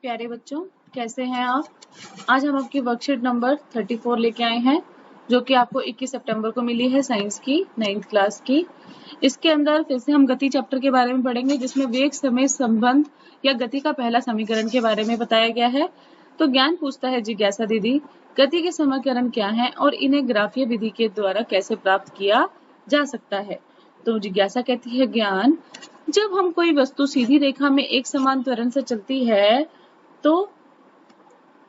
प्यारे बच्चों, कैसे हैं आप? आज हम आपकी वर्कशीट नंबर 34 लेके आए हैं, जो कि आपको 21 सितंबर को मिली है, साइंस की 9th क्लास की। इसके अंदर फिर से हम गति चैप्टर के बारे में पढ़ेंगे, जिसमें वेग समय संबंध या गति का पहला समीकरण के बारे में बताया गया है। तो ज्ञान पूछता है जिज्ञासा दीदी, गति के समीकरण क्या हैं और इन्हें ग्राफीय विधि के द्वारा कैसे प्राप्त किया जा सकता है? तो जिज्ञासा कहती है, ज्ञान, जब हम कोई वस्तु सीधी रेखा में एक समान त्वरण से चलती है तो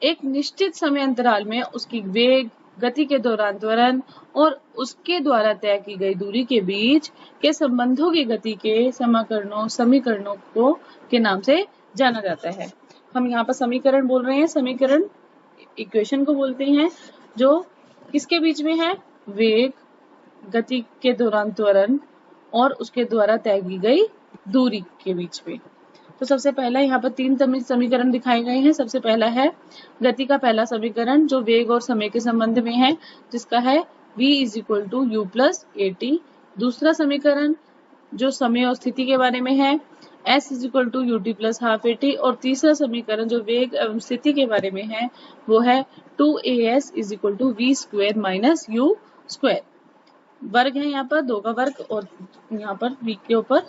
एक निश्चित समय अंतराल में उसकी वेग, गति के दौरान त्वरण और उसके द्वारा तय की गई दूरी के बीच के संबंधों की गति के समीकरणों को के नाम से जाना जाता है। हम यहाँ पर समीकरण बोल रहे हैं, समीकरण इक्वेशन को बोलते हैं, जो किसके बीच में है? वेग, गति के दौरान त्वरण और उसके द्वारा तय की गई दूरी के बीच में। तो सबसे पहला यहाँ पर 3 समीकरण दिखाए गए हैं। सबसे पहला है गति का पहला समीकरण, जो वेग और समय के संबंध में है, जिसका है v = u + at। दूसरा समीकरण जो समय और स्थिति के बारे में है, s = ut + ½ at। और तीसरा समीकरण जो वेग एवं स्थिति के बारे में है, वो है 2as = v² - u²। वर्ग है यहाँ पर 2 का वर्ग और यहाँ पर v के ऊपर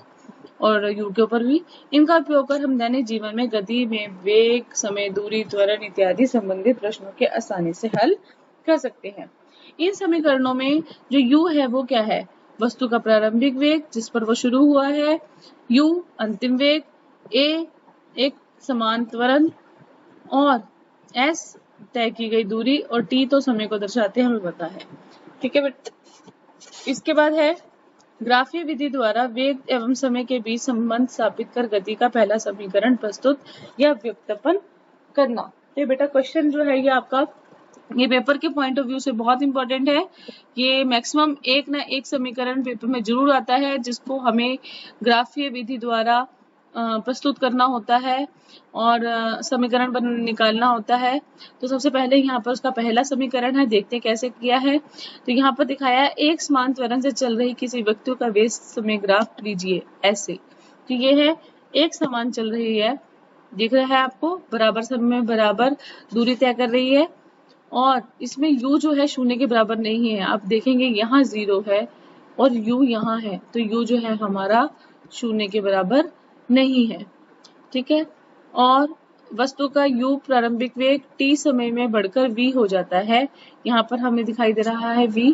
और u के ऊपर भी। इनका उपयोग कर हम दैनिक जीवन में गति में वेग, समय, दूरी, त्वरण इत्यादि संबंधित प्रश्नों के आसानी से हल कर सकते हैं। इन समीकरणों में जो u है वो क्या है? वस्तु का प्रारंभिक वेग जिस पर वो शुरू हुआ है, u अंतिम वेग, a एक समान त्वरण और s तय की गई दूरी और t तो समय को दर्शाते हमें पता है। ठीक है बेटा। इसके बाद है ग्राफीय विधि द्वारा वेग एवं समय के बीच संबंध स्थापित कर गति का पहला समीकरण प्रस्तुत या व्युत्पन्न करना। तो बेटा क्वेश्चन जो है ये आपका, ये पेपर के पॉइंट ऑफ व्यू से बहुत इंपॉर्टेंट है। ये मैक्सिमम एक ना एक समीकरण पेपर में जरूर आता है, जिसको हमें ग्राफीय विधि द्वारा प्रस्तुत करना होता है और समीकरण निकालना होता है। तो सबसे पहले यहाँ पर उसका पहला समीकरण है, देखते हैं कैसे किया है। तो यहाँ पर दिखाया है, एक समान त्वरण से चल रही किसी वस्तु का वेग समय ग्राफ लीजिए ऐसे। तो ये है एक समान चल रही है, दिख रहा है आपको, बराबर समय में बराबर दूरी तय कर रही है और इसमें u जो है 0 के बराबर नहीं है। आप देखेंगे यहाँ 0 है और u यहाँ है, तो u जो है हमारा 0 के बराबर नहीं है। ठीक है। और वस्तु का u प्रारंभिक वेग t समय में बढ़कर v हो जाता है। यहाँ पर हमें दिखाई दे रहा है v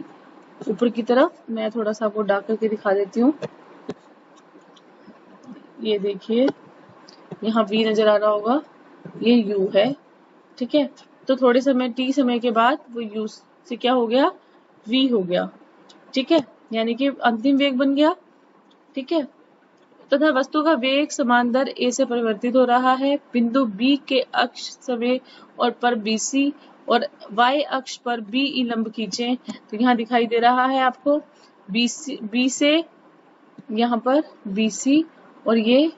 ऊपर की तरफ। मैं थोड़ा सा आपको डार्क करके दिखा देती हूँ। ये देखिए यहाँ v नजर आ रहा होगा, ये u है। ठीक है। तो थोड़े समय t समय के बाद वो u से क्या हो गया? v हो गया। ठीक है, यानी कि अंतिम वेग बन गया। ठीक है। तथा वस्तु का वेग समान दर a से परिवर्तित हो रहा है। बिंदु B के अक्ष समय और पर BC और y अक्ष पर BE लंब खींचें। तो यहाँ दिखाई दे रहा है आपको B से यहाँ पर BC और ये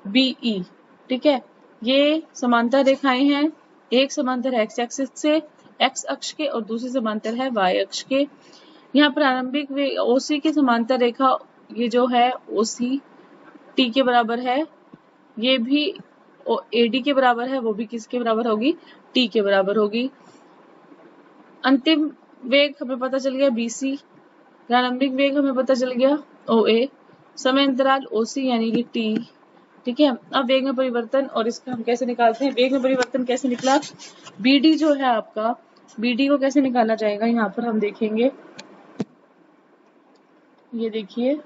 BE। ठीक है। ये समांतर रेखाएं हैं, एक समांतर x एक्सिस से x अक्ष के और दूसरी समांतर है y अक्ष के। यहाँ प्रारंभिक वेग OC की समांतर रेखा, ये जो है OC t के बराबर है, ये भी AD के बराबर है, वो भी किसके बराबर होगी? t के बराबर होगी। अंतिम वेग हमें पता चल गया BC, प्रारंभिक वेग हमें पता चल गया OA, समय अंतराल OC यानी कि t। ठीक है। अब वेग में परिवर्तन, और इसका हम कैसे निकालते हैं? वेग में परिवर्तन कैसे निकला? BD जो है आपका, BD को कैसे निकाला जाएगा? यहाँ पर हम देखेंगे, ये देखिए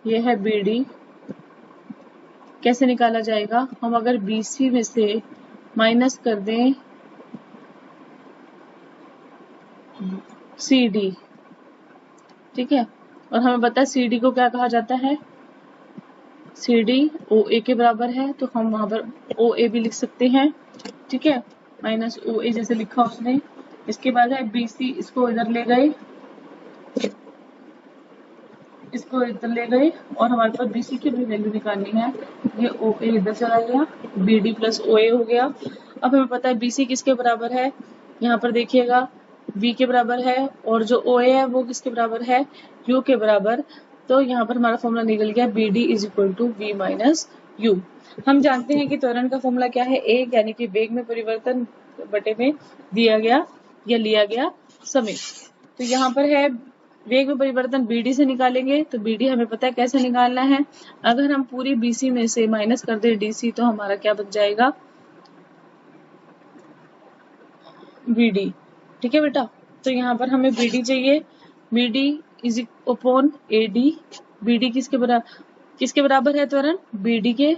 ये है BD। कैसे निकाला जाएगा? हम अगर BC में से माइनस कर दें CD, ठीक है, और हमें पता है CD को क्या कहा जाता है? CD OA के बराबर है, तो हम वहां पर OA भी लिख सकते हैं। ठीक है, माइनस OA जैसे लिखा उसने। इसके बाद है BC, इसको इधर ले गए, इसको इधर ले गए और हमारे पास BC की भी वैल्यू निकालनी है। ये OA इधर चला गया, BD + OA हो गया। अब हमें पता है BC किसके बराबर है? यहाँ पर देखिएगा V के बराबर है और जो OA है वो किसके बराबर है? U के बराबर। तो यहाँ पर हमारा फॉर्मूला निकल गया BD = V - u। हम जानते हैं कि त्वरण का फॉर्मूला क्या है, a यानी कि वेग में परिवर्तन बटे में दिया गया या लिया गया समय। तो यहाँ पर है वेग में परिवर्तन bd से निकालेंगे, तो bd हमें पता है कैसे निकालना है। अगर हम पूरी bc में से माइनस कर दें dc तो हमारा क्या बच जाएगा, bd। ठीक है बेटा, तो यहाँ पर हमें bd चाहिए, bd is upon ad। bd किसके बराबर है त्वरण, bd के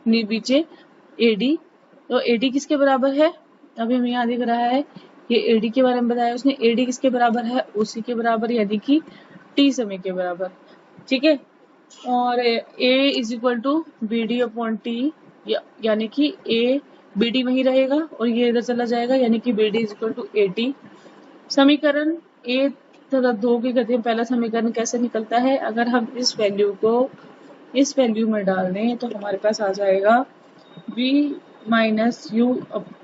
नीचे ad। तो ad किसके बराबर है, अभी हमें यहाँ दिख रहा है ये ad के बारे में बताया उसने, ad किसके बराबर है, उसी के बराबर यानी कि t समय के बराबर। ठीक है, और a is equal to B D upon T, यानी कि a बी डी वहीं रहेगा और ये इधर चला जाएगा, यानी कि B D is equal to A T. समीकरण a तथा 2 के गति में पहला समीकरण कैसे निकलता है, अगर हम इस वैल्यू को इस वैल्यू में डाल दें तो हमारे पास आ जाएगा v minus U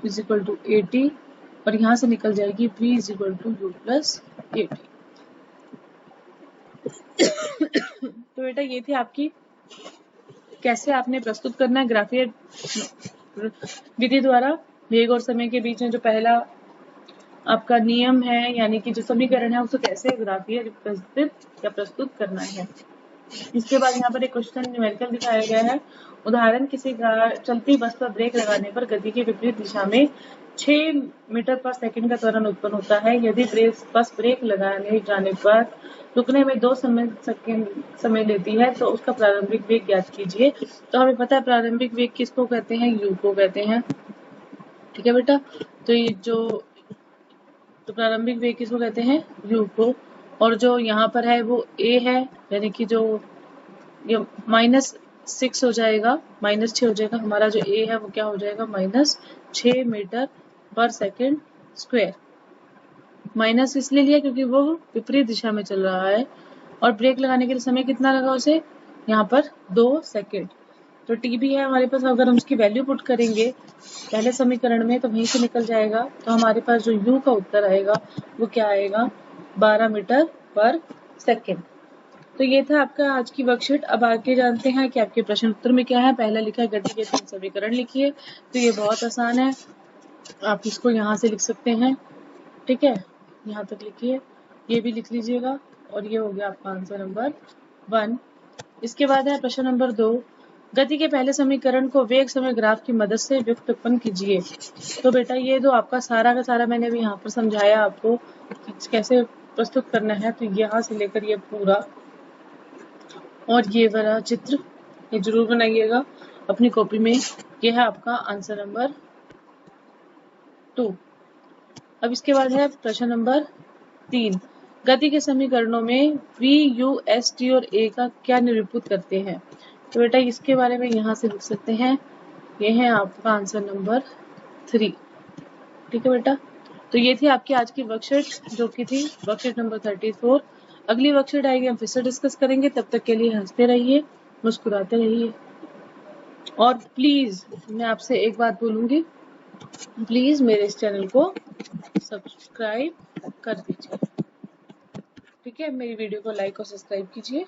is equal to A T, और यहाँ से निकल जाएगी v is equal to U plus A T. तो बेटा ये थी आपकी कैसे आपने प्रस्तुत करना है ग्राफीय विधि द्वारा वेग और समय के बीच में जो पहला आपका नियम है, यानी कि जो समीकरण है उसको कैसे ग्राफीय प्रस्तुत करना है। इसके बाद यहाँ पर एक क्वेश्चन न्यूमेरिकल दिखाया गया है। उदाहरण, किसी चलती बस पर ब्रेक लगाने पर गति के विपरीत दिशा में 6 मीटर पर सेकंड का त्वरण उत्पन्न होता है। यदि बस ब्रेक लगाने जाने पर रुकने में 2 सेकंड समय लेती है तो उसका प्रारंभिक वेग ज्ञात कीजिए। तो हमें पता है प्रारंभिक वेग किसको कहते हैं, u को कहते हैं। ठीक है बेटा, तो ये तो प्रारंभिक वेग किसको कहते हैं, u को। और जो यहाँ पर है वो a है, यानी कि जो ये -6 हो जाएगा, -6 हो जाएगा। हमारा जो a है वो क्या हो जाएगा, -6 मीटर पर सेकंड स्क्वायर। माइनस इसलिए लिया क्योंकि वो विपरीत दिशा में चल रहा है, और ब्रेक लगाने के लिए समय कितना लगा उसे, यहाँ पर 2 सेकंड। तो टी भी है हमारे पास, अगर हम उसकी वैल्यू पुट करेंगे पहले समीकरण में तो वहीं से निकल जाएगा। तो हमारे पास जो u का उत्तर आएगा वो क्या आएगा, 12 मीटर पर सेकंड। तो ये था आपका आज की वर्कशीट। अब आगे जानते हैं कि आपके प्रश्न उत्तर में क्या है। पहला लिखा है गति के 3 समीकरण लिखिए, तो ये बहुत आसान है, आप इसको यहाँ से लिख सकते हैं। ठीक है, यहाँ तक लिखिए, ये भी लिख लीजिएगा, और ये हो गया आपका आंसर नंबर 1। इसके बाद है प्रश्न नंबर 2, गति के पहले समीकरण को वेग समय ग्राफ की मदद से व्युत्पन्न कीजिए। तो बेटा ये जो आपका सारा का सारा मैंने भी यहाँ पर समझाया आपको कैसे प्रस्तुत करना है, तो यहाँ से लेकर ये पूरा और ये वाला चित्र ये जरूर बनाइएगा अपनी कॉपी में। ये है आपका आंसर नंबर 2। अब इसके बाद है प्रश्न नंबर 3, गति के समीकरणों में v, u, s, t और a का क्या निरूपित करते हैं। तो बेटा इसके बारे में यहाँ से लिख सकते हैं, ये है आपका आंसर नंबर 3। ठीक है बेटा, तो ये थी आपकी आज की वर्कशीट जो कि थी वर्कशीट नंबर 34। अगली वर्कशीट आएगी, हम फिर से डिस्कस करेंगे। तब तक के लिए हंसते रहिए, मुस्कुराते रहिए, और प्लीज मैं आपसे एक बात बोलूंगी, प्लीज मेरे इस चैनल को सब्सक्राइब कर दीजिए। ठीक है, मेरी वीडियो को लाइक और सब्सक्राइब कीजिए।